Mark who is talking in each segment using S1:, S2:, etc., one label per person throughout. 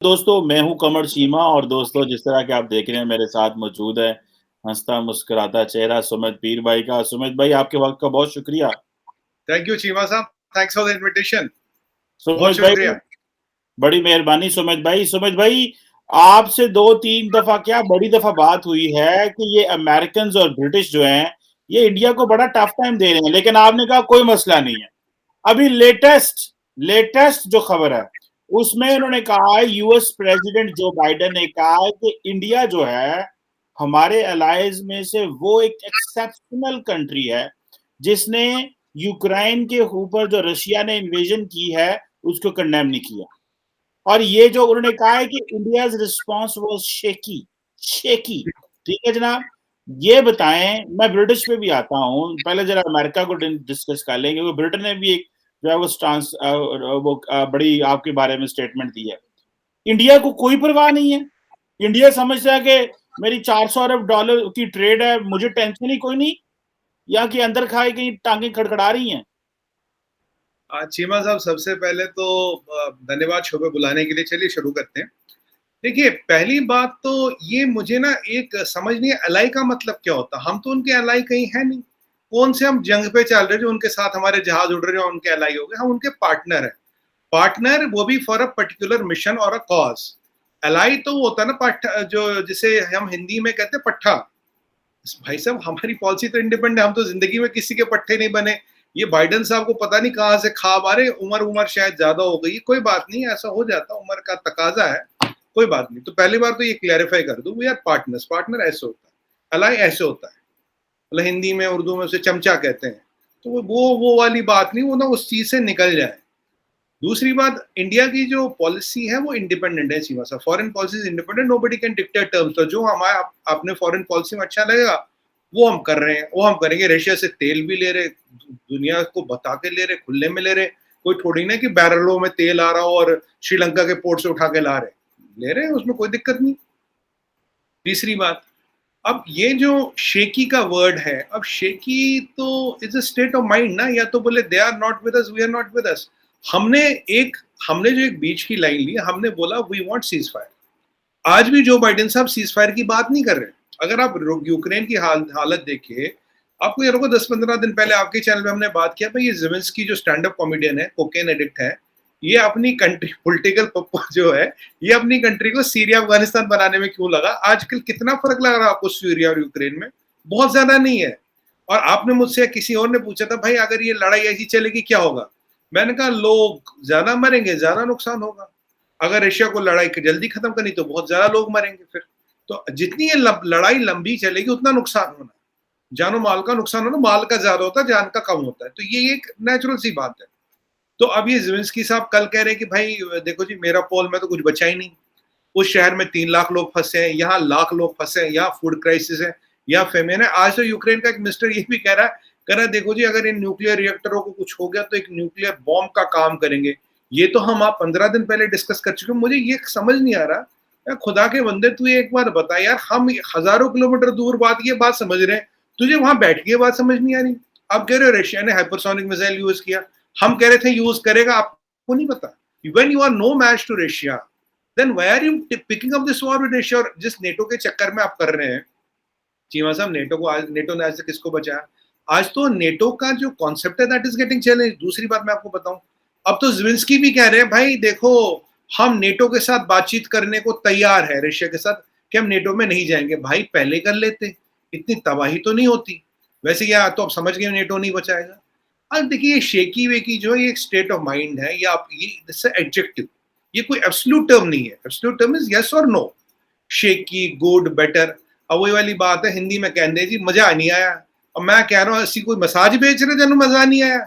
S1: दोस्तों, मैं हूँ कमर चीमा और दोस्तों जिस तरह के आप देख रहे हैं मेरे साथ मौजूद है, हँसता मुस्कुराता चेहरा सुमित पीर भाई का। सुमित भाई आपके वक़्त का बहुत शुक्रिया।
S2: थैंक यू चीमा साहब, थैंक्स फॉर द इनविटेशन। बहुत
S1: सुमित भाई
S2: शुक्रिया।
S1: बड़ी मेहरबानी सुमित भाई। सुमित भाई आपसे 2-3 दफ़ा क्या बड़ी दफ़ा बात हुई है कि ये अमेरिकन्स और ब्रिटिश जो हैं, ये इंडिया को बड़ा टफ टाइम दे रहे हैं, लेकिन आपने कहा कोई मसला नहीं है। अभी लेटेस्ट लेटेस्ट जो खबर है, उसमें उन्होंने कहा है यूएस प्रेसिडेंट जो बाइडेन ने कहा है कि इंडिया जो है, हमारे अलाइज में से वो एक एक्सेप्शनल कंट्री है, जिसने यूक्रेन के ऊपर जो रशिया ने इन्वेजन की है, उसको कंडेम नहीं किया। और ये जो उन्होंने कहा है कि India's response was shaky, shaky. ठीक है जनाब? ये बताएँ, मैं ब्रिटिश पे भी आता हूँ, पहले ज़रा अमेरिका को डिस्कस कर लें क्योंकि ब्रिटेन ने भी एक जो है वो बड़ी आपके बारे में स्टेटमेंट दी है। इंडिया को कोई परवाह नहीं है। इंडिया समझता है कि मेरी $400 अरब की ट्रेड है, मुझे टेंशन ही कोई नहीं। यहाँ की अंदर खाए कहीं टाँगें खड़खड़ा रही हैं।
S2: चीमा साहब, सबसे पहले तो धन्यवाद शो पे बुलाने के लिए। चलिए शुरू करते हैं। देखिए, पहली बात तो ये मुझे ना एक समझ नहीं है, अलाई का मतलब क्या होता है? हम तो उनके अलाई कहीं है नहीं। कौन से हम जंग पे चल रहे जो उनके साथ हमारे जहाज उड़ रहे हैं उनके अलाई हो गए? हम उनके पार्टनर हैं। पार्टनर वो भी फॉर अ पर्टिकुलर मिशन और अ कॉज। अलाई तो वो होता है ना जो जिसे हम हिंदी में कहते हैं पट्ठा। भाई साहब, हमारी पॉलिसी तो इंडिपेंडेंट, हम तो जिंदगी में किसी के पट्टे नहीं बने। ये बाइडेन साहब को पता नहीं कहाँ से खाब आ रहे, उम्र शायद ज्यादा हो गई। कोई बात नहीं, ऐसा हो जाता, उम्र का तकाजा है, कोई बात नहीं। तो पहली बार तो ये क्लैरिफाई कर दूं, वी आर पार्टनर्स। पार्टनर ऐसे होता है, अलाई ऐसे होता है। मतलब हिंदी में उर्दू में उसे चमचा कहते हैं। तो वो वाली बात नहीं, वो ना उस चीज से निकल जाए। दूसरी बात, इंडिया की जो पॉलिसी है वो इंडिपेंडेंट है सीमा साहब। Foreign policy independent, nobody can dictate terms. तो जो हमारा अपने फॉरेन पॉलिसी में अच्छा लगेगा वो हम कर रहे हैं, वो हम करेंगे। रशिया से तेल भी ले रहे, दुनिया को बता के ले रहे, खुले में ले रहे। कोई थोड़ी ना कि बैरलों में तेल आ रहा हो और श्रीलंका के पोर्ट से उठा के ला रहे, ले रहे हैं, उसमें कोई दिक्कत नहीं। तीसरी बात, अब ये जो शेकी का वर्ड है, अब शेकी तो is a state of mind ना। या तो बोले they are not with us, we are not with us. हमने एक हमने जो एक बीच की लाइन ली, हमने बोला वी वांट सीज फायर। आज भी जो बाइडेन साहब सीज फायर की बात नहीं कर रहे। अगर आप यूक्रेन की हालत देखिए, आपको ये लोगों 10-15 दिन पहले आपके चैनल में हमने बात किया भाई, ये ज़ेलेंस्की जो स्टैंड अप कॉमेडियन है, कोकेन एडिक्ट है, ये अपनी कंट्री पॉलिटिकल पप्पा जो है, ये अपनी कंट्री को सीरिया अफगानिस्तान बनाने में क्यों लगा? आजकल कितना फर्क लग रहा है आपको सीरिया और यूक्रेन में? बहुत ज्यादा नहीं है। और आपने मुझसे किसी और ने पूछा था भाई अगर ये लड़ाई ऐसी चलेगी क्या होगा? मैंने कहा लोग ज्यादा मरेंगे, ज्यादा नुकसान होगा। अगर रशिया को लड़ाई जल्दी खत्म करनी तो बहुत ज्यादा लोग मरेंगे फिर। तो जितनी ये लड़ाई लंबी चलेगी उतना नुकसान होना। जानो माल का नुकसान होना, माल का ज्यादा होता है, जान का कम होता है। तो ये एक नेचुरल सी बात है। तो अब ये ज़ेलेंस्की साहब कल कह रहे हैं कि भाई देखो जी, मेरा पोल में तो कुछ बचा ही नहीं। उस शहर में 3 लाख लोग फंसे हैं, यहाँ लाख लोग फंसे हैं, यहाँ फूड क्राइसिस है, यहाँ फेमेन है। आज तो यूक्रेन का एक मिनिस्टर ये भी कह रहा है देखो जी, अगर इन न्यूक्लियर रिएक्टरों को कुछ हो गया तो एक न्यूक्लियर बॉम्ब का काम करेंगे। ये तो हम आप 15 दिन पहले डिस्कस कर चुके हैं। मुझे ये समझ नहीं आ रहा यार, खुदा के बंदे तू एक बार बता यार, हम हजारों किलोमीटर दूर ये बात समझ रहे हैं, तुझे वहां बैठ के बात समझ नहीं आ रही। आप कह रहे हो रशिया ने हाइपरसोनिक मिसाइल यूज किया, हम कह रहे थे यूज करेगा, आपको नहीं पता? When you are no match to Russia, then why are you picking up this war with Russia? और जिस नेटो के चक्कर में आप कर रहे हैं चीमा साहब, नेटो ने आज से किसको बचाया? आज तो नेटो का जो कॉन्सेप्ट है दैट इज गेटिंग चैलेंज। दूसरी बात मैं आपको बताऊं, अब तो ज़ेलेंस्की भी कह रहे हैं भाई देखो, हम नेटो के साथ बातचीत करने को तैयार है रशिया के साथ कि हम नेटो में नहीं जाएंगे। भाई पहले कर लेते, इतनी तबाही तो नहीं होती। वैसे क्या तो आप समझ गए नेटो नहीं बचाएगा? अब देखिए, ये शेकी वेकी जो है ये एक स्टेट ऑफ माइंड है, या आप ये एडजेक्टिव, ये कोई एब्सोल्यूट टर्म नहीं है। एब्सोल्यूट टर्म इज यस और नो। Shaky, good, better. अब वही वाली बात है, हिंदी में कहते हैं जी मजा नहीं आया, और मैं कह रहा हूँ ऐसी कोई मसाज बेच रहे जन मजा नहीं आया।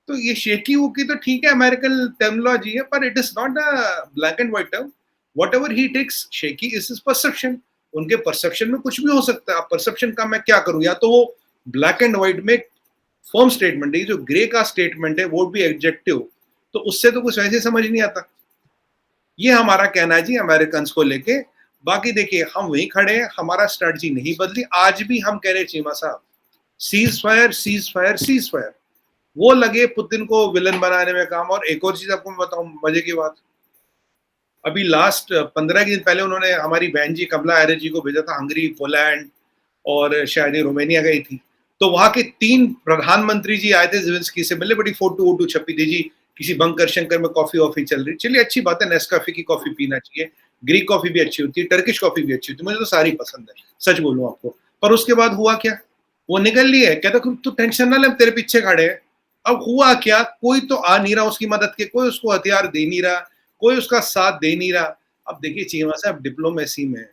S2: तो ये शेकी वुकी तो ठीक है, अमेरिकन टर्मिनोलॉजी है, पर it is not a black and white term. Whatever he takes shaky is his perception. उनके परसेप्शन में कुछ भी हो सकता है। परसेप्शन का मैं क्या करूं? या तो वो ब्लैक एंड व्हाइट में फर्म स्टेटमेंट है, जो ग्रे का स्टेटमेंट है वो भी एडजेक्टिव, तो उससे तो कुछ वैसे समझ नहीं आता। ये हमारा कहना है जी अमेरिकन को लेके। बाकी देखिए, हम वहीं खड़े हैं, हमारा स्ट्रेटजी नहीं बदली। आज भी हम कह रहे चीमा साहब, cease fire, cease fire, cease fire. वो लगे पुतिन को विलन बनाने में काम। और एक और चीज आपको मैं बताऊं, मजे की बात, अभी लास्ट 15 दिन पहले उन्होंने हमारी बहन जी कमला हैरिस जी को भेजा था हंगरी, पोलैंड और शायद ये रोमानिया गई थी। तो वहाँ के 3 प्रधानमंत्री जी आए थे ज़ेलेंस्की से मिलने, बड़ी फ़ोटो-वोटो छपी थी जी, किसी बंकर शंकर में कॉफ़ी-वॉफ़ी चल रही। चलिए अच्छी बात है, नेस्काफ़े की कॉफ़ी पीना चाहिए, ग्रीक कॉफ़ी भी अच्छी होती है, टर्किश कॉफ़ी भी अच्छी होती है, मुझे तो सारी पसंद है, सच बोलूँ आपको। पर उसके बाद हुआ क्या? वो निकल लिए, कहता तू टेंशन ना ले, हम तेरे पीछे खड़े हैं। अब हुआ क्या? कोई तो आ नहीं रहा उसकी मदद के, कोई उसको हथियार दे नहीं रहा, कोई उसका साथ दे नहीं रहा। अब देखिए चीमा साहब, डिप्लोमेसी में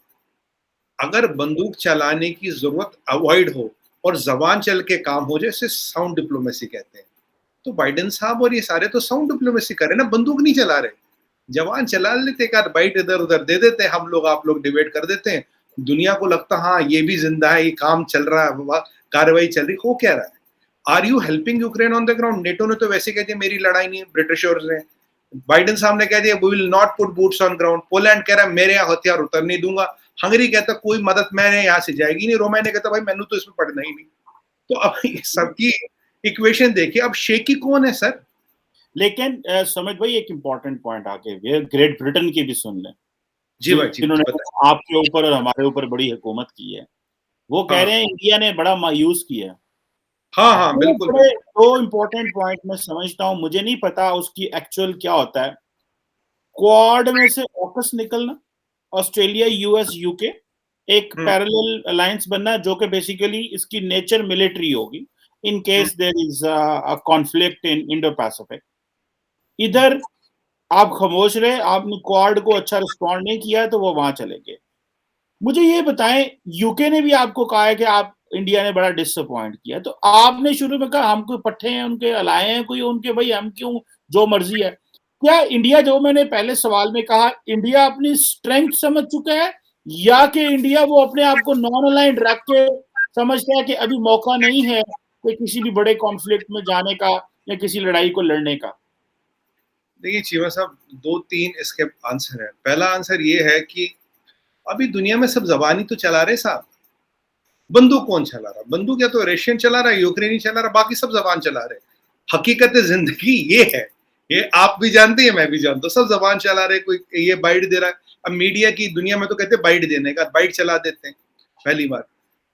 S2: अगर बंदूक चलाने की जरूरत अवॉइड हो और जबान चल के काम हो जाए, इसे साउंड डिप्लोमेसी कहते हैं। तो बाइडेन साहब और ये सारे तो साउंड डिप्लोमेसी कर रहे हैं ना, बंदूक नहीं चला रहे, जवान चला लेते, एक आध बाइट इधर उधर दे देते हैं, हम लोग आप लोग डिबेट कर देते हैं, दुनिया को लगता हाँ ये भी जिंदा है, ये काम चल रहा है, कार्रवाई चल रही, हो क्या रहा है? Are you helping Ukraine on the ground? NATO ने तो वैसे कह दिया मेरी लड़ाई नहीं है ब्रिटिशर्स ने, बाइडेन साहब ने कह दिया we will not put boots on ground, Poland कह रहा है मेरे यहाँ हथियार उतर नहीं दूंगा, हंगरी कहता कोई मदद मैंने यहाँ से जाएगी नहीं, रोमानिया कहता भाई मैंने तो इसमें पढ़ना ही नहीं। तो अब सबकी इक्वेशन देखिए, अब शेकी कौन है सर?
S1: लेकिन सुमित भाई एक इम्पोर्टेंट पॉइंट आके ग्रेट ब्रिटेन की भी सुन लें,
S2: जी भाई जी,
S1: जिन्होंने आपके ऊपर और हमारे ऊपर बड़ी हुकूमत की है। वो कह रहे हैं इंडिया ने बड़ा मायूस किया।
S2: हाँ हाँ बिल्कुल।
S1: दो इम्पोर्टेंट पॉइंट मैं समझता हूँ, मुझे नहीं पता उसकी एक्चुअल क्या होता है। क्वाड में से ऑकस निकलना, ऑस्ट्रेलिया, यूएस, यूके, एक पैरेलल अलायंस बनना जो कि बेसिकली इसकी नेचर मिलिट्री होगी in case there is a conflict in Indo Pacific. इधर आप खामोश रहे, आपने क्वाड को अच्छा रिस्पॉन्ड नहीं किया तो वो वहां चले गए। मुझे ये बताएं, यूके ने भी आपको कहा है कि आप इंडिया ने बड़ा डिसअपॉइंट किया, तो आपने शुरू में कहा हम कोई पट्टे हैं उनके, अलाए हैं कोई उनके, भाई हम क्यों, जो मर्जी है। क्या इंडिया, जो मैंने पहले सवाल में कहा, इंडिया अपनी स्ट्रेंथ समझ चुका है, या कि इंडिया वो अपने आप को नॉन अलाइंड रख के समझता है कि अभी मौका नहीं है कोई किसी भी बड़े कॉन्फ्लिक्ट में जाने का या किसी लड़ाई को लड़ने का?
S2: देखिए चीमा साहब, 2-3 इसके आंसर है। पहला आंसर ये है कि अभी दुनिया में सब जबानी तो चला रहे साहब, बंदूक कौन चला रहा? बंदूक या तो रशियन चला रहा है, यूक्रेनी चला रहा, बाकी सब जबान चला रहे। हकीकत जिंदगी ये है, ये आप भी जानते हैं, मैं भी जानता हूँ, सब जबान चला रहे, कोई ये बाइट दे रहा है। अब मीडिया की दुनिया में तो कहते हैं बाइट देने का, बाइट चला देते हैं, पहली बात।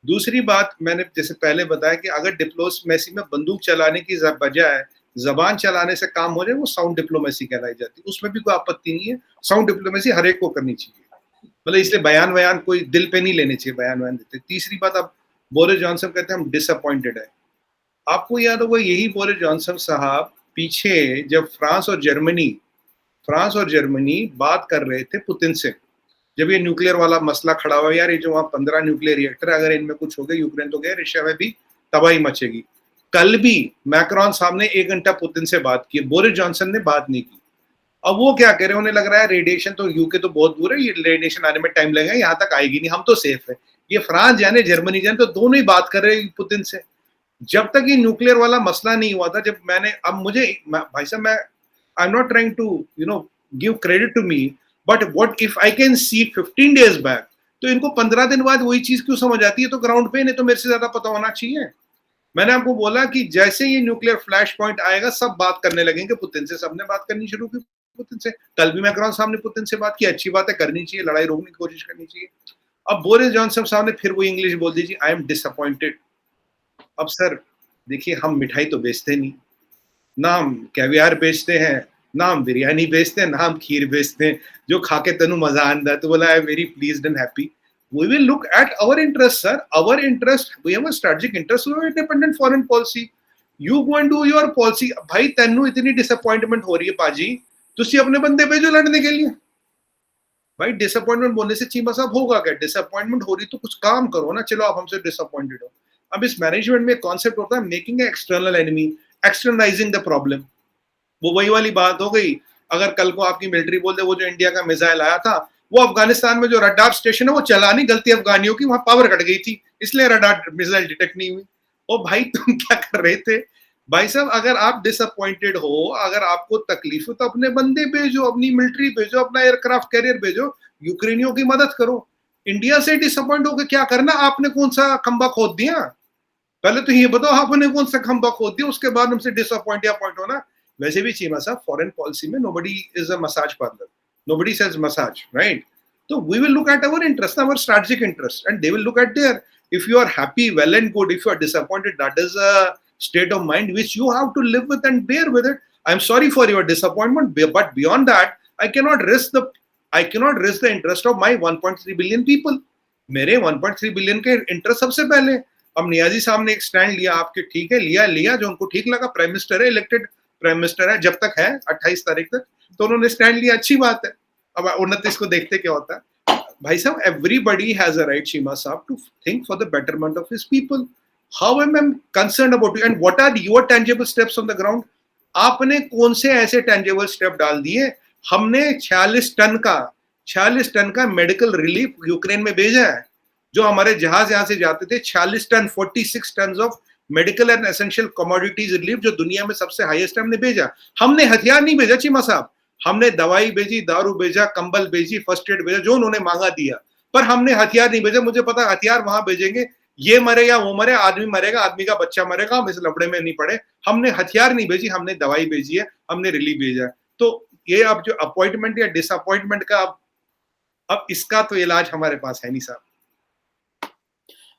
S2: दूसरी बात, मैंने जैसे पहले बताया कि अगर डिप्लोमेसी में बंदूक चलाने की बजाय जबान चलाने से काम हो जाए, वो साउंड डिप्लोमेसी कहलाई जाती है, उसमें भी कोई आपत्ति नहीं है। साउंड डिप्लोमेसी हर एक को करनी चाहिए, मतलब इसलिए बयान वयान कोई दिल पे नहीं लेने चाहिए, बयान वयान देते। तीसरी बात, अब बोरिस जॉनसन कहते हैं हम डिसअपॉइंटेड है। आपको याद होगा यही बोरिस जॉनसन साहब पीछे जब फ्रांस और जर्मनी बात कर रहे थे पुतिन से, जब ये न्यूक्लियर वाला मसला खड़ा हुआ, यार ये जो वहां 15 न्यूक्लियर रिएक्टर, अगर इनमें कुछ हो गया, यूक्रेन तो गया, रशिया में भी तबाही मचेगी। कल भी मैक्रोन साहब ने 1 घंटा पुतिन से बात की, बोरिस जॉनसन ने बात नहीं की। अब वो क्या कह रहे हैं, उन्हें लग रहा है रेडिएशन तो यूके तो बहुत दूर है, ये रेडिएशन आने में टाइम लगेगा, यहाँ तक आएगी नहीं, हम तो सेफ है। ये फ्रांस जाने जर्मनी जाने, तो दोनों ही बात कर रहे हैं पुतिन से। जब तक ये न्यूक्लियर वाला मसला नहीं हुआ था, जब मैंने, अब मुझे भाई साहब, मैं I am not trying to give credit to me, but what if I can see 15 days back, तो इनको 15 दिन बाद वही चीज क्यों समझ आती है? तो ग्राउंड पे नहीं, तो मेरे से ज्यादा पता होना चाहिए। मैंने आपको बोला कि जैसे ये न्यूक्लियर फ्लैश पॉइंट आएगा, सब बात करने लगेंगे पुतिन से, सबने बात करनी शुरू की पुतिन से। कल भी मैक्रोन साहब ने पुतिन से बात की, अच्छी बात है, करनी चाहिए, लड़ाई रोकने की कोशिश करनी चाहिए। अब बोरिस जॉनसन साहब ने फिर वो इंग्लिश बोल दीजिए, आई एम डिसअपॉइंटेड। अब सर देखिए, हम मिठाई तो बेचते नहीं, ना हम कैवियार बेचते हैं, ना हम बिरयानी बेचते हैं, ना हम खीर बेचते हैं, जो खा के तनु मजा आंदा है, तो बोला I am very pleased and happy. We will look at our interest, sir. Our interest, we have a strategic interest, we have independent foreign policy. You go and do your policy. भाई तेनू इतनी disappointment हो रही है पाजी, तुसी अपने बंदे भेजो लड़ने के लिए। भाई डिसअपॉइंटमेंट बोलने से चीमा साहब होगा क्या? डिसअपॉइंटमेंट हो रही तो कुछ काम करो ना, चलो आप हमसे डिसअपॉइंटेड हो। अब इस मैनेजमेंट में कॉन्सेप्ट होता है making external enemy, externalizing the problem. वो वही वाली बात हो गई, अगर कल को आपकी मिलिट्री बोल दे वो जो इंडिया का मिसाइल आया था, वो अफगानिस्तान में जो रडार स्टेशन है वो चला नहीं, गलती अफगानियों की, वहां पावर कट गई थी, इसलिए रडार मिसाइल डिटेक्ट नहीं हुई। ओ भाई तुम क्या कर रहे थे? भाई साहब अगर आप डिसअपॉइंटेड हो, अगर आपको तकलीफ हो, तो अपने बंदे भेजो, अपनी मिलिट्री भेजो, अपना एयरक्राफ्ट कैरियर भेजो, यूक्रेनियों की मदद करो। इंडिया से डिसअपॉइंट होकर क्या करना? आपने कौन सा खंबा खोद दिया? पहले तो ये बताओ आपने कौन सा खंबा खोद दिया, उसके बाद हमसे डिसअपॉइंट या पॉइंट होना। वैसे भी चीमा साहब, फॉरेन पॉलिसी में nobody is a massage parlour, nobody says massage, right? So we will look at our interest, our strategic interest, and they will look at their. If you are happy, well and good. If you are disappointed, that is a state of mind which you have to live with and bear with it. I'm sorry for your disappointment, but beyond that, I cannot risk the interest of my 1.3 billion people. मेरे 1.3 billion के interest सबसे पहले. अब नियाजी साहब ने एक stand लिया, आपके ठीक है, लिया जो उनको ठीक लगा. प्राइम मिनिस्टर है, इलेक्टेड प्राइम मिनिस्टर है, जब तक है 28 तारीख तक, तो उन्होंने स्टैंड लिया, अच्छी बात है. अब 29 को देखते क्या होता है. भाई साहब, everybody has a right, Cheema साहब, to think for the betterment of his people. How am I concerned about you? And what are your tangible steps on the ground? आपने कौन से ऐसे tangible step डाल दिए? हमने 46 टन का medical relief Ukraine में भेजा है. जो हमारे जहाज यहां से जाते थे, 46 ton, 46 ton of medical and essential commodities relief, जो दुनिया में सबसे हाईएस्ट, हमने भेजा. हमने हथियार नहीं भेजा चीमा साहब, हमने दवाई भेजी, दारू भेजा, कंबल भेजी, फर्स्ट एड भेजा, जो उन्होंने मांगा दिया, पर हमने हथियार नहीं भेजा. मुझे पता हथियार वहां भेजेंगे, ये मरे या वो मरे, आदमी मरेगा, आदमी का बच्चा मरेगा, हम इस लफड़े में नहीं पड़े. हमने हथियार नहीं भेजी, हमने दवाई भेजी है, हमने रिलीफ भेजा है. तो ये अब जो अपॉइंटमेंट या डिसअपॉइंटमेंट का, अब इसका तो इलाज हमारे पास है नहीं साहब.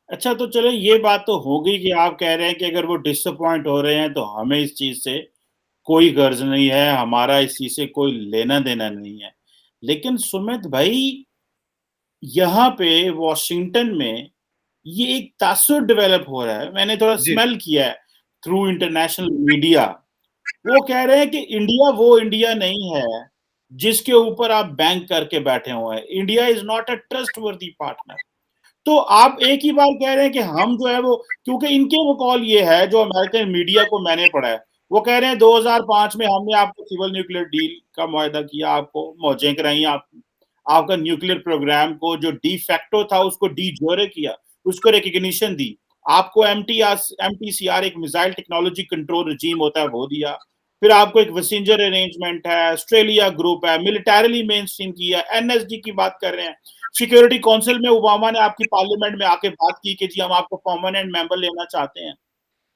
S1: अच्छा, तो चलो ये बात तो हो गई कि आप कह रहे हैं कि अगर वो डिसअपॉइंट हो रहे हैं तो हमें इस चीज से कोई गर्ज नहीं है, हमारा इस चीज से कोई लेना देना नहीं है. लेकिन सुमित भाई, यहाँ पे वॉशिंगटन में ये एक तासुर डेवलप हो रहा है. मैंने थोड़ा स्मेल किया है थ्रू इंटरनेशनल मीडिया. वो कह रहे हैं कि इंडिया वो इंडिया नहीं है जिसके ऊपर आप बैंक करके बैठे हुए हैं. India is not a trustworthy partner. तो आप एक ही बार कह रहे हैं कि हम जो है वो, क्योंकि इनके वो कॉल ये है, जो अमेरिकन मीडिया को मैंने पढ़ा है, वो कह रहे हैं 2005 में हमने आपको सिविल न्यूक्लियर डील का मुआहदा किया, आपको मौजें कराई, आपका न्यूक्लियर प्रोग्राम को जो डी फैक्टो था उसको डी जोरे किया, उसको रिकग्निशन दी, आपको MTCR एक मिसाइल टेक्नोलॉजी कंट्रोल रिजीम होता है वो दिया, फिर आपको एक वसिंजर अरेंजमेंट है, ऑस्ट्रेलिया ग्रुप है, मिलिटरीली मेन स्ट्रीम किया, NSG की बात कर रहे हैं. सिक्योरिटी काउंसिल में ओबामा ने आपकी पार्लियामेंट में आके बात की कि जी हम आपको परमानेंट मेंबर लेना चाहते हैं.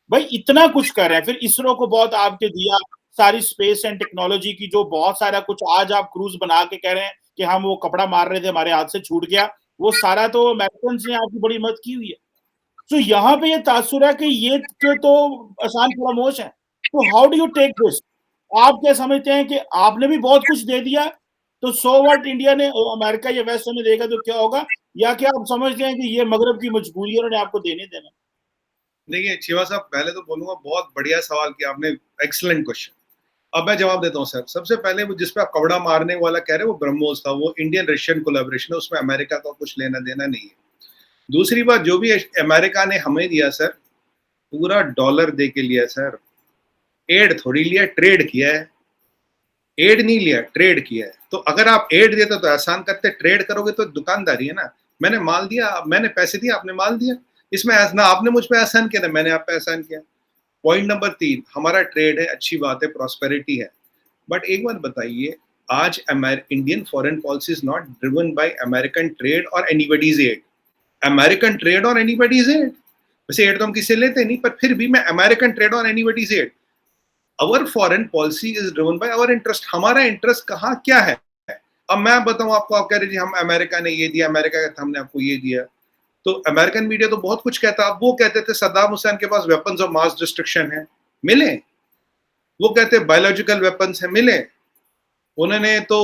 S1: भाई इतना कुछ कर रहे हैं. फिर इसरो को बहुत आपके दिया, सारी स्पेस एंड टेक्नोलॉजी की जो बहुत सारा कुछ, आज आप क्रूज बना के कह रहे हैं कि हम वो कपड़ा मार रहे थे, हमारे हाथ से छूट गया, वो सारा तो अमेरिकन ने आपकी बड़ी मदद की हुई है. तो यहाँ पे ये तासुर है कि ये तो आसान फरामोश है. तो how do you take this? आप क्या समझते हैं कि आपने भी बहुत कुछ दे दिया, तो सो व्हाट, इंडिया ने, अमेरिका या वेस्ट ने देगा तो क्या होगा? या क्या आप समझते हैं कि ये मगरब की मजबूरी है, उन्होंने आपको देने देना?
S2: देखिए चीमा साहब, पहले तो बोलूंगा बहुत बढ़िया सवाल किया आपने, एक्सीलेंट क्वेश्चन. अब मैं जवाब देता हूँ सर. सबसे पहले वो जिस पे आप कपड़ा मारने वाला कह रहे हैं, वो ब्रह्मोस था, वो इंडियन रशियन कोलैबोरेशन है, उसमें अमेरिका का कुछ लेना देना नहीं है. दूसरी बात, जो भी अमेरिका ने हमें दिया सर, पूरा डॉलर दे के लिया सर. एड थोड़ी लिया, ट्रेड किया है. एड नहीं लिया, ट्रेड किया है. तो अगर आप एड देते तो एहसान करते, ट्रेड करोगे तो दुकानदारी है ना. मैंने माल दिया, मैंने पैसे दिए, आपने माल दिया. इसमें ना आपने मुझ पे एहसान किया ना मैंने आप पे एहसान किया. पॉइंट नंबर 3, हमारा ट्रेड है, अच्छी बात है, प्रॉस्पेरिटी है. बट एक बात बताइए, आज Indian foreign policy is not driven by American trade और एनीबडीज एड. अमेरिकन ट्रेड और एनीबडीज एड, वैसे एड तो हम किससे लेते नहीं, पर फिर भी मैं अमेरिकन ट्रेड और anybody's aid. Our foreign policy is driven by our interest. हमारा इंटरेस्ट कहाँ क्या है? अब मैं बताऊं आपको, आप कह रहे जी हम अमेरिका ने ये दिया, अमेरिका का हमने आपको ये दिया. तो अमेरिकन मीडिया तो बहुत कुछ कहता. अब वो कहते थे सद्दाम हुसैन के पास वेपन्स ऑफ मास डिस्ट्रक्शन है, मिले. वो कहते बायोलॉजिकल वेपन्स है, मिले. उन्होंने तो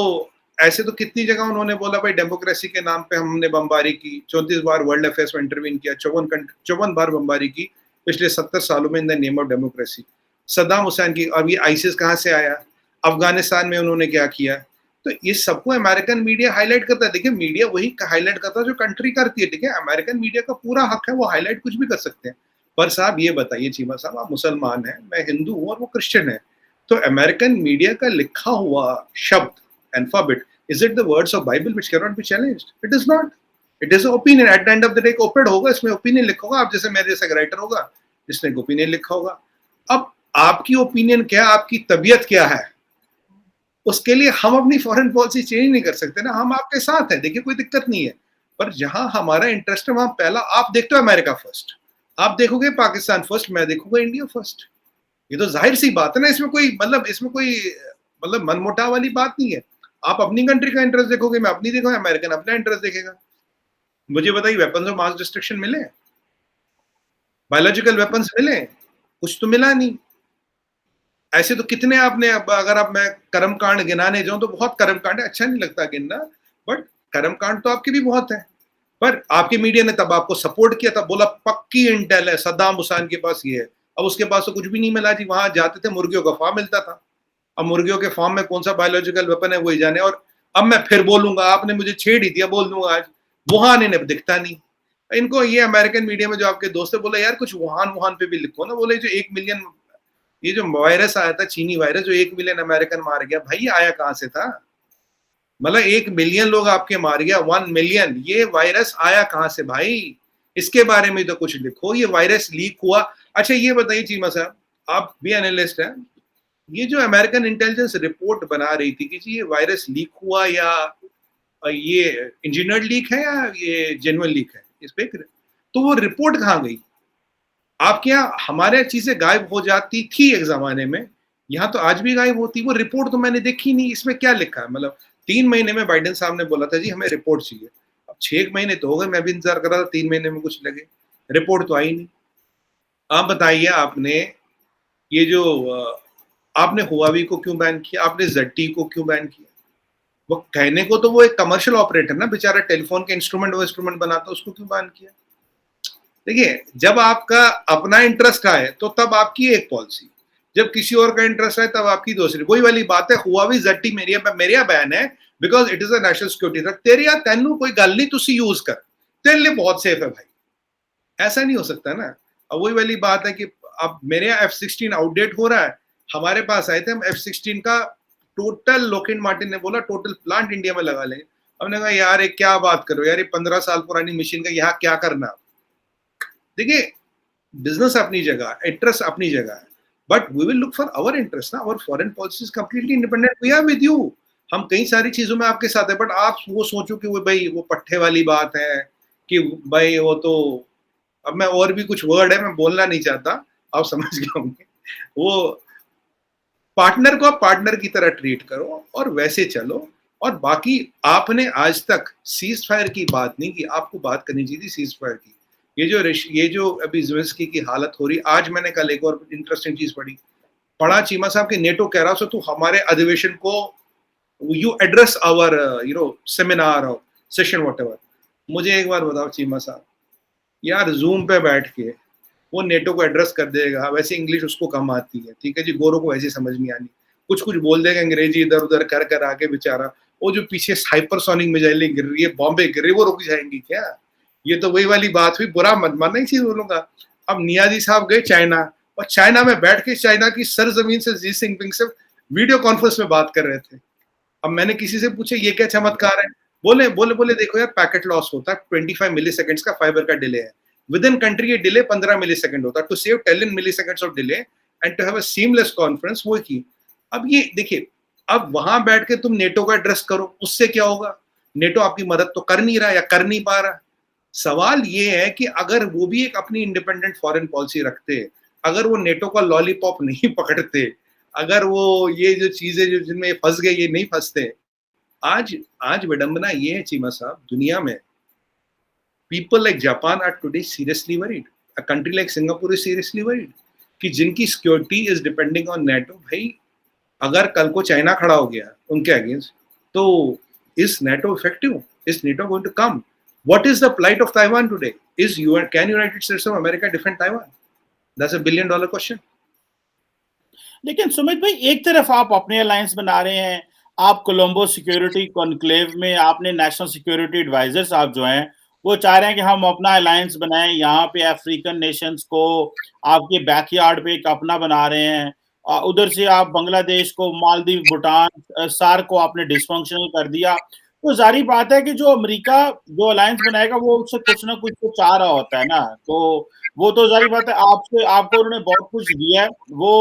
S2: ऐसे तो कितनी जगह उन्होंने बोला भाई डेमोक्रेसी के नाम पे हमने बमबारी की, 34 बार वर्ल्ड अफेयर्स में इंटरवीन किया, 54 बार बमबारी की पिछले 70 सालों में in the name of democracy. Saddam Hussain की, अब ये आईसिस कहाँ से आया, अफगानिस्तान में उन्होंने क्या किया. तो ये सबको अमेरिकन मीडिया हाईलाइट करता है. देखिए मीडिया वही हाईलाइट करता है जो कंट्री करती है. ठीक है, अमेरिकन मीडिया का पूरा हक है, वो हाईलाइट कुछ भी कर सकते हैं. पर साहब ये बताइए चीमा साहब, आप मुसलमान हैं, मैं हिंदू हूँ और वो क्रिश्चियन है, तो अमेरिकन मीडिया का लिखा हुआ शब्द alphabet, is it the words of Bible which can not be challenged? It is not. It is opinion. At the end of the day op-ed होगा, इसमें ओपिनियन लिखा होगा. आप जैसे मेरे जैसा राइटर होगा जिसने ओपिनियन लिखा होगा. अब आपकी ओपिनियन क्या, आपकी तबीयत क्या है, उसके लिए हम अपनी फॉरेन पॉलिसी चेंज नहीं कर सकते ना. हम आपके साथ हैं, देखिए कोई दिक्कत नहीं है. पर जहां हमारा इंटरेस्ट है वहां पहला आप देखते हो अमेरिका फर्स्ट, आप देखोगे पाकिस्तान फर्स्ट, मैं देखूंगा इंडिया फर्स्ट. ये तो जाहिर सी बात है ना. इसमें कोई मनमुटाव वाली बात नहीं है. आप अपनी कंट्री का इंटरेस्ट देखोगे, मैं अपनी देखूंगा, अमेरिकन अपना इंटरेस्ट देखेगा। मुझे बताइए, वेपन्स ऑफ मास डिस्ट्रक्शन मिले, बायोलॉजिकल वेपन्स मिले? कुछ तो मिला नहीं। ऐसे तो कितने आपने, अगर आप मैं कर्मकांड गिनाने जाऊं तो बहुत कर्मकांड है, अच्छा नहीं लगता गिनना, बट कर्मकांड तो आपके भी बहुत है। पर आपके मीडिया ने तब आपको सपोर्ट किया, तब बोला पक्की इंटेल है, सद्दाम हुसैन के पास ये है। अब उसके पास तो कुछ भी नहीं मिला जी, वहां जाते थे मुर्गियों का फार्म मिलता था। अब मुर्गियों के फार्म में कौन सा बायोलॉजिकल वेपन है वही जाने। और अब मैं फिर बोलूंगा, आपने मुझे छेड़ ही दिया, बोल दूंगा आज, वुहान इन्हें दिखता नहीं। इनको ये अमेरिकन मीडिया में जो आपके दोस्त है, बोला यार कुछ वुहान वुहान पे भी लिखो ना। बोले जो 1 मिलियन, ये जो वायरस आया था, चीनी वायरस, जो 1 मिलियन अमेरिकन मार गया, भाई आया कहां से था? मतलब 1 मिलियन लोग आपके मार गया, 1 मिलियन, ये वायरस आया कहां से भाई? इसके बारे में तो कुछ लिखो। ये वायरस लीक हुआ, अच्छा ये बताइए चीमा साहब, आप भी एनालिस्ट हैं, ये जो अमेरिकन इंटेलिजेंस रिपोर्ट बना रही थी कि जी ये वायरस लीक हुआ या ये इंजीनियर्ड लीक है या ये जेन्युइन लीक है, इस पे तो वो रिपोर्ट कहां गई? आपके यहाँ हमारे चीजें गायब हो जाती थी एक जमाने में, यहाँ तो आज भी गायब होती। वो रिपोर्ट तो मैंने देखी नहीं, इसमें क्या लिखा है? मतलब 3 महीने में बाइडेन साहब ने बोला था जी हमें रिपोर्ट चाहिए, अब 6 महीने तो हो गए, मैं भी इंतजार कर रहा था 3 महीने में कुछ लगे, रिपोर्ट तो आई नहीं। आप बताइए, आपने ये जो आपने हुआवी को क्यों बैन किया, आपने ZTE को क्यों बैन किया? वो कहने को तो वो एक कमर्शियल ऑपरेटर ना, बेचारा टेलीफोन के इंस्ट्रूमेंट, वो इंस्ट्रूमेंट बनाता, उसको क्यों बैन किया? देखिए, जब आपका अपना इंटरेस्ट आए तो तब आपकी एक पॉलिसी, जब किसी और का इंटरेस्ट आए तब आपकी दूसरी। वही वाली बात है, हुआवी ZTE मेरी बैन है because it is a national security threat. तेरे या तेनू कोई गल नहीं, तुसी यूज कर, तेरे लिए बहुत सेफ है भाई। ऐसा नहीं हो सकता ना। अब वही वाली बात है कि अब मेरे यहाँ F-16 आउटडेट हो रहा है, हमारे पास आए थे, हम F-16 का टोटल, लोकहिड मार्टिन ने बोला टोटल प्लांट इंडिया में लगा लेंगे। हमने कहा यार ये क्या बात करो यार, ये 15 साल पुरानी मशीन का यहाँ क्या करना? देखिए, बिजनेस अपनी जगह, इंटरेस्ट अपनी जगह है, but we will look for our interest ना, our foreign policy is completely independent, we are with you. हम कई सारी चीजों में आपके साथ है, बट आप वो सोचो कि वो भाई वो पट्टे वाली बात है कि भाई वो तो, अब मैं और भी कुछ वर्ड है मैं बोलना नहीं चाहता, आप समझ गए होंगे। वो पार्टनर को आप पार्टनर की तरह ट्रीट करो और वैसे चलो। और बाकी आपने आज तक सीज फायर की बात नहीं की, आपको बात करनी चाहिए थी सीज फायर की। ये जो अभी ज़ेलेंस्की की हालत हो रही, आज मैंने कल एक और इंटरेस्टिंग चीज पढ़ा चीमा साहब के नेटो कह रहा, तू हमारे अधिवेशन को, यू एड्रेस आवर सेमिनार और सेशन व्हाटएवर। मुझे एक बार बताओ चीमा साहब, यार जूम पे बैठ के वो नेटो को एड्रेस कर देगा, वैसे इंग्लिश उसको कम आती है, ठीक है जी, गोरों को वैसे समझ नहीं आनी, कुछ कुछ बोल देगा अंग्रेजी इधर उधर कर कर आके, बेचारा वो जो पीछे हाइपरसोनिक मिसाइलें गिर रही है, बॉम्बे गिर रही है, वो रुक जाएंगी क्या? ये तो वही वाली बात हुई, बुरा मत मानना इस चीज बोलूंगा। अब नियाजी साहब गए चाइना, और चाइना में बैठ के चाइना की सरजमीन से जी जिनपिंग से वीडियो कॉन्फ्रेंस में बात कर रहे थे। अब मैंने किसी से पूछा ये क्या चमत्कार है? बोले बोले बोले देखो यार, पैकेट लॉस होता है, 25 मिली सेकेंड्स का फाइबर का डिले है, विद इन कंट्री ये डिले 15 मिली सेकेंड होता है, to save 10 milliseconds of delay and to have a seamless conference, वो की। अब ये देखिए, अब वहां बैठ के तुम नेटो का एड्रेस करो, उससे क्या होगा? नेटो आपकी मदद तो कर नहीं रहा या कर नहीं पा रहा। सवाल ये है कि अगर वो भी एक अपनी इंडिपेंडेंट फॉरेन पॉलिसी रखते, अगर वो नेटो का लॉलीपॉप नहीं पकड़ते, अगर वो ये जो चीजें जो जिनमें फंस गए ये नहीं फंसते, आज आज विडंबना ये है चीमा साहब, दुनिया में people like Japan are today seriously worried. A country like Singapore is seriously worried कि जिनकी security is depending on NATO. भाई अगर कल को चाइना खड़ा हो गया उनके अगेंस्ट, तो is NATO effective? Is NATO going to come? What is the plight of Taiwan today? Can United States of America defend Taiwan? That's a $1 billion question.
S1: लेकिन सुमित भाई, एक तरफ आप अपने अलायंस बना रहे हैं, आप कोलंबो सिक्योरिटी कॉन्क्लेव में आपने नेशनल सिक्योरिटी एडवाइजर साहब जो हैं वो चाह रहे हैं कि हम अपना अलायंस बनाएं, यहाँ पे अफ्रीकन नेशंस को आपके बैकयार्ड पे एक अपना बना रहे हैं, उधर से आप बांग्लादेश को, मालदीव, भूटान, सार्क को आपने डिसफंक्शनल कर दिया। तो जारी बात है कि जो अमेरिका जो अलायंस बनाएगा वो उससे कुछ ना कुछ तो चाह रहा होता है ना, तो वो तो जारी बात है आपसे, आपको उन्होंने बहुत कुछ दिया है, वो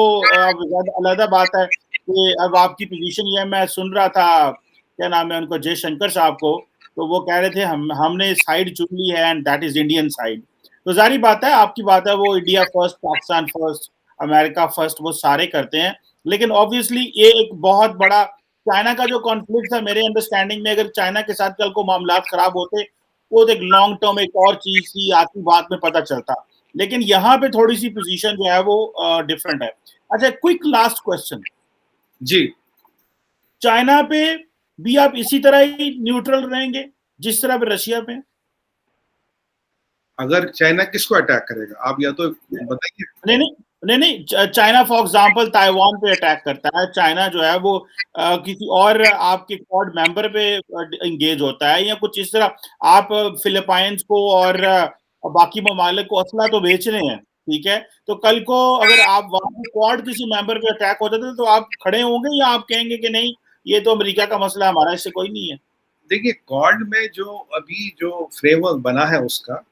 S1: अलग बात है कि अब आपकी पोजीशन ये है। मैं सुन रहा था, क्या नाम है उनको, जयशंकर साहब को, तो वो कह रहे थे हमने साइड चुन ली है and that is Indian side. तो जारी बात है, आपकी बात है, वो India first, Pakistan first, America first, वो सारे करते हैं, लेकिन ऑब्वियसली ये एक बहुत बड़ा चाइना का जो कॉन्फ्लिक्ट था मेरे अंडरस्टैंडिंग में, अगर चाइना के साथ कल को मामलात खराब होते, वो एक लॉन्ग टर्म एक और चीज थी, आती बात में पता चलता। लेकिन यहाँ पे थोड़ी सी पोजीशन जो है वो डिफरेंट है। अच्छा, क्विक लास्ट क्वेश्चन,
S2: जी,
S1: चाइना पे भी आप इसी तरह ही न्यूट्रल रहेंगे जिस तरह पे रशिया पे?
S2: अगर चाइना किसको अटैक करेगा, आप या तो बताइए।
S1: नहीं नहीं नहीं नहीं, चाइना फॉर एग्जांपल ताइवान पे अटैक करता है, चाइना जो है वो किसी और आपके क्वाड मेंबर पे इंगेज होता है, या कुछ इस तरह। आप फिलीपाइंस को और बाकी ममालिक को असला तो बेच रहे हैं, ठीक है, तो कल को अगर आप वहां क्वाड किसी मेंबर पे अटैक होता था तो आप खड़े होंगे, या आप कहेंगे कि नहीं ये तो अमेरिका का मसला है, हमारा इससे कोई नहीं है?
S2: देखिए, क्वाड में जो अभी जो फ्रेमवर्क बना है उसका,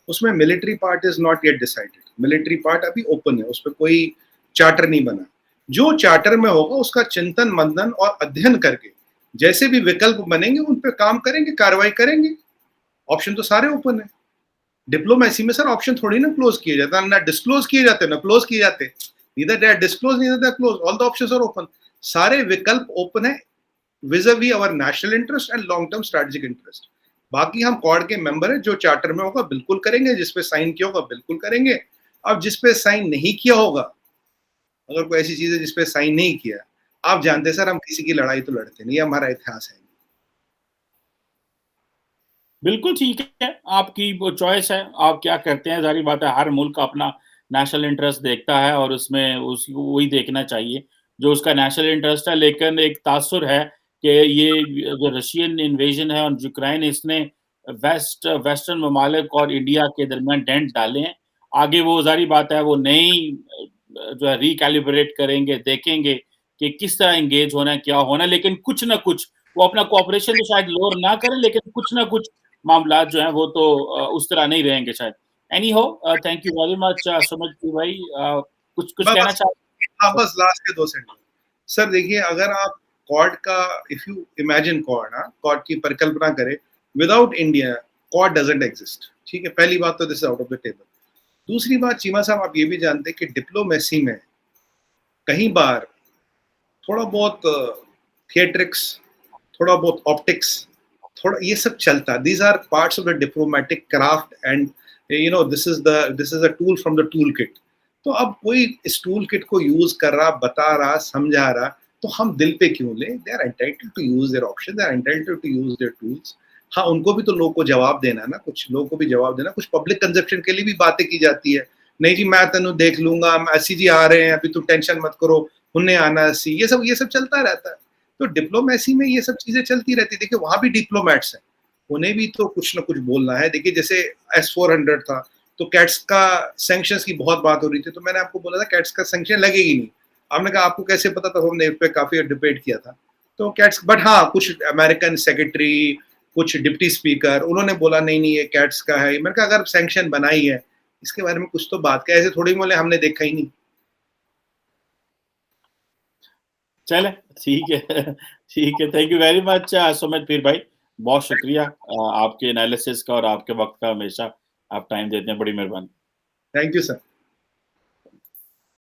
S2: उसमें military part is not yet decided. Military part अभी ओपन है, उस पर कोई चार्टर नहीं बना। जो चार्टर में होगा उसका चिंतन मंथन और अध्ययन करके जैसे भी विकल्प बनेंगे उन पर काम करेंगे, कार्रवाई करेंगे। ऑप्शन तो सारे ओपन है। डिप्लोमेसी में सर ऑप्शन थोड़ी ना क्लोज किए जाते हैं, ना डिस्क्लोज किए जाते, ना क्लोज किए जाते। Neither they are disclose, neither they are close, all the options are open. सारे विकल्प ओपन है vis-a-vis our national interest and long term strategic interest। बाकी हम क्वाड के मेंबर हैं, जो चार्टर में होगा बिल्कुल करेंगे, जिस पे साइन किया होगा बिल्कुल करेंगे। अब जिस पे साइन नहीं किया होगा, अगर कोई ऐसी चीज है जिस पे साइन नहीं किया, आप जानते हैं सर हम किसी की लड़ाई तो लड़ते नहीं, हमारा इतिहास है।
S1: बिल्कुल ठीक है, आपकी वो चॉइस है, आप क्या करते हैं, ज़ाहिर बात है हर मुल्क अपना नेशनल इंटरेस्ट देखता है और उसमें उसको वही देखना चाहिए जो उसका नेशनल इंटरेस्ट है। लेकिन एक तासुर है कि ये जो रशियन इन्वेजन है ऑन यूक्रेन, इसने वेस्टर्न ममालिक और इंडिया के दरमियान डेंट डाले हैं। आगे वो ज़ाहिर बात है वो नई जो है रिकैलिब्रेट करेंगे, देखेंगे कि किस तरह एंगेज होना है, क्या होना है, लेकिन कुछ ना कुछ वो अपना कोऑपरेशन तो शायद लोअर ना करें, लेकिन कुछ ना कुछ मामलात जो हैं वो तो उस तरह नहीं रहेंगे शायद। एनी हो, thank you very much Sumit भाई, कुछ कुछ कहना
S2: बस,
S1: चाहते
S2: हाँ
S1: हैं?
S2: बस लास्ट के 2 सेंटेंस। सर देखिए, अगर आप क्वाड का, इफ यू इमेजिन क्वाड, हाँ क्वाड की परिकल्पना करें, without India quad doesn't exist. ठीक है, पहली बात तो this out of the table. दूसरी बात चीमा साहब, आप ये भी जानते हैं कि डिप्लोमेसी में कई बार थोड़ा बहुत थिएट्रिक्स, थोड़ा बहुत ऑप्टिक्स, थोड़ा ये सब चलता है। These are parts of the diplomatic craft and you know this is a tool from the tool kit. तो अब कोई इस टूल किट को यूज कर रहा, बता रहा, समझा रहा, तो हम दिल पे क्यों ले? They are entitled to use their option, they are entitled to use their tools. हाँ, उनको भी तो लोगों को जवाब देना है ना, कुछ लोगों को भी जवाब देना। कुछ पब्लिक कंजप्शन के लिए भी बातें की जाती है, नहीं जी मैं तेन देख लूंगा, ऐसी जी आ रहे हैं अभी, तू टेंशन मत करो, उन्हें आना सी, ये सब चलता रहता है। तो डिप्लोमेसी में ये सब चीजें चलती रहती। देखिए वहां भी डिप्लोमेट्स हैं, उन्हें भी तो कुछ ना कुछ बोलना है। देखिए जैसे S-400 था, तो कैट्स का सैंक्शंस की बहुत बात हो रही थी, तो मैंने आपको बोला था कैट्स का सैंक्शन लगेगी नहीं। आपने कहा आपको कैसे पता था? हमने इस पे काफी डिबेट किया था। तो कैट्स, बट हाँ कुछ अमेरिकन सेक्रेटरी, कुछ डिप्टी स्पीकर, उन्होंने बोला नहीं नहीं ये कैट्स का है। मैंने कहा अगर सैंक्शन बनाई है इसके बारे में कुछ तो बात का, ऐसे थोड़ी बोले हमने देखा ही नहीं।
S1: चले, ठीक है ठीक है, thank you very much Sumit पीर भाई, बहुत शुक्रिया आपके एनालिसिस का और आपके वक्त का, हमेशा आप टाइम देते हैं, बड़ी मेहरबानी।
S2: Thank you sir.